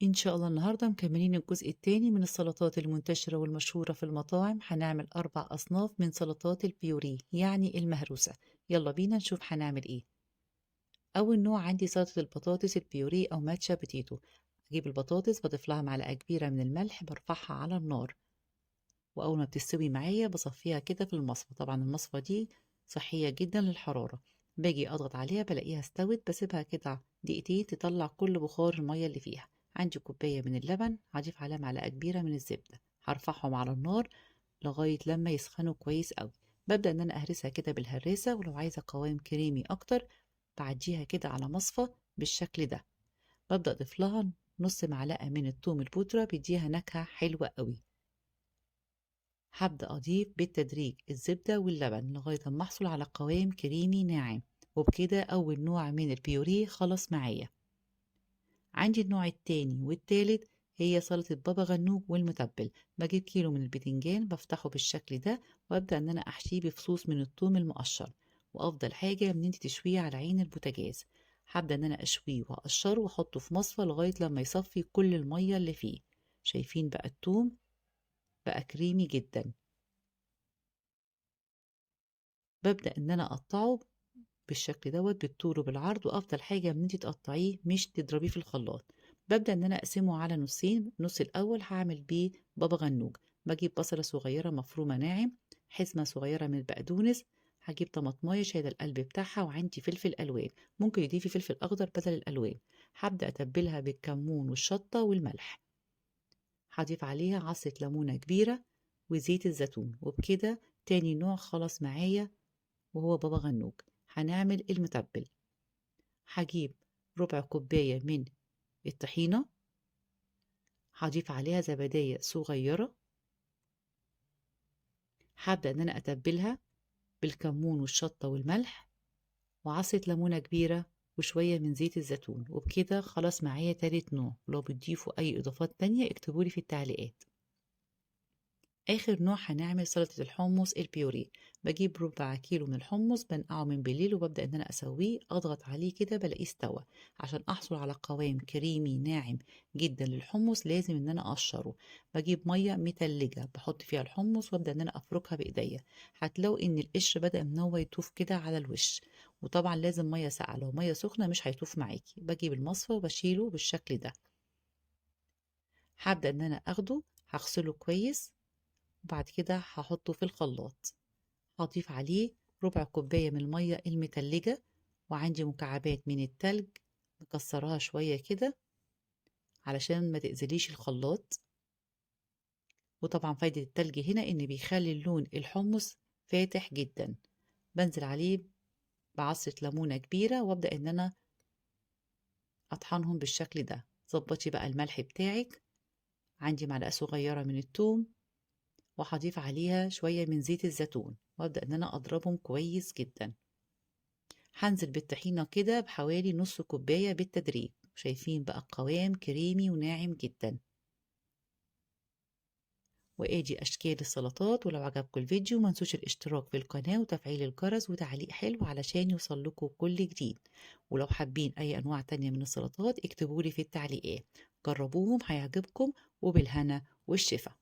إن شاء الله النهاردة مكملين الجزء التاني من السلطات المنتشرة والمشهورة في المطاعم. هنعمل 4 أصناف من سلطات البيوري يعني المهروسة. يلا بينا نشوف هنعمل إيه. أول نوع عندي سلطة البطاطس البيوري أو ماتشا بوتيتو. أجيب البطاطس بضيف لها معلقة كبيرة من الملح برفعها على النار، وأول ما بتستوي معايا بصفيها كده في المصفى. طبعا المصفى دي صحية جدا للحرارة. باجي أضغط عليها بلاقيها استوت، بسيبها كده دقيقتين تطلع كل بخار المية اللي فيها. عندي كوباية من اللبن هضيف عليها معلقة كبيرة من الزبدة، هرفعهم على النار لغاية لما يسخنوا كويس قوي. ببدأ إن أنا أهرسها كده بالهراسة، ولو عايزة قوام كريمي أكتر بعديها كده على مصفى بالشكل ده. ببدأ أضيف لها نص معلقة من الثوم البودرة، بيديها نكهة حلوة قوي. هبدأ أضيف بالتدريج الزبدة واللبن لغاية ما أحصل على قوام كريمي ناعم، وبكده أول نوع من البيوريه خلص معايا. عندي النوع التاني والتالت، هي سلطة بابا غنوج والمتبل. بجيب كيلو من البتنجان بفتحه بالشكل ده، وأبدأ إن أنا أحشيه بفصوص من الثوم المقشر. وأفضل حاجة إن انت تشويه على عين البوتاجاز. هبدأ إن أنا أشويه وأقشره وأحطه في مصفى لغاية لما يصفي كل المية اللي فيه. شايفين بقى الثوم بقى كريمي جدا. ببدأ إن أنا أقطعه بالشكل دوت بالطول وبالعرض، وأفضل حاجة إن انتي تقطعيه مش تضربيه في الخلاط. ببدأ إن أنا أقسمه على نصين. النص الأول هعمل بيه بابا غنوج. بجيب بصلة صغيرة مفرومة ناعم، حزمة صغيرة من البقدونس، هجيب طماطماية شايلة القلب بتاعها، وعندي فلفل ألوان ممكن يضيفي فلفل أخضر بدل الألوان. هبدأ أتبلها بالكمون والشطة والملح. هضيف عليها عصرة ليمونة كبيرة وزيت الزيتون، وبكده تاني نوع خلص معايا وهو بابا غنوج. هنعمل المتبل. هجيب ربع كوباية من الطحينة، هضيف عليها زبدية صغيرة. هبدأ إن أنا أتبلها بالكمون والشطة والملح وعصرة ليمونة كبيرة وشوية من زيت الزيتون، وبكده خلاص معايا تالت نوع. لو بتضيفوا أي إضافات تانية اكتبولي في التعليقات. آخر نوع هنعمل سلطة الحمص البيوري. بجيب ربع كيلو من الحمص بنقعه من بالليل، وببدأ إن أنا أسويه أضغط عليه كده بلاقيه استوى. عشان أحصل على قوام كريمي ناعم جدا للحمص لازم إن أنا أقشره. بجيب مية متلجة بحط فيها الحمص وأبدأ إن أنا أفركها بإيديا. هتلاقوا إن القشر بدأ إن هو يطوف كده على الوش، وطبعا لازم مية ساقعة، لو مية سخنة مش هيطوف معاكي. بجيب المصفى وبشيله بالشكل ده. هبدأ إن أنا أخده هغسله كويس، وبعد كده هحطه في الخلاط. هضيف عليه ربع كوباية من المية المتلجة، وعندي مكعبات من التلج مكسرها شوية كده علشان ما تأذليش الخلاط. وطبعا فايدة التلج هنا إن بيخلي اللون الحمص فاتح جدا. بنزل عليه بعصرة ليمونة كبيرة، وابدأ إن أنا أطحنهم بالشكل ده. ظبطي بقى الملح بتاعك. عندي معلقة صغيرة من الثوم، وهضيف عليها شوية من زيت الزيتون، وابدأ إن أنا أضربهم كويس جدا. هنزل بالطحينة كده بحوالي نص كوباية بالتدريج. شايفين بقى القوام كريمي وناعم جدا. وادي اشكال السلطات. ولو عجبكم الفيديو منسوش الاشتراك في القناة وتفعيل الجرس وتعليق حلو علشان يوصلكوا كل جديد. ولو حابين اي انواع تانية من السلطات اكتبولي في التعليقات. جربوهم هيعجبكم، وبالهنا والشفا.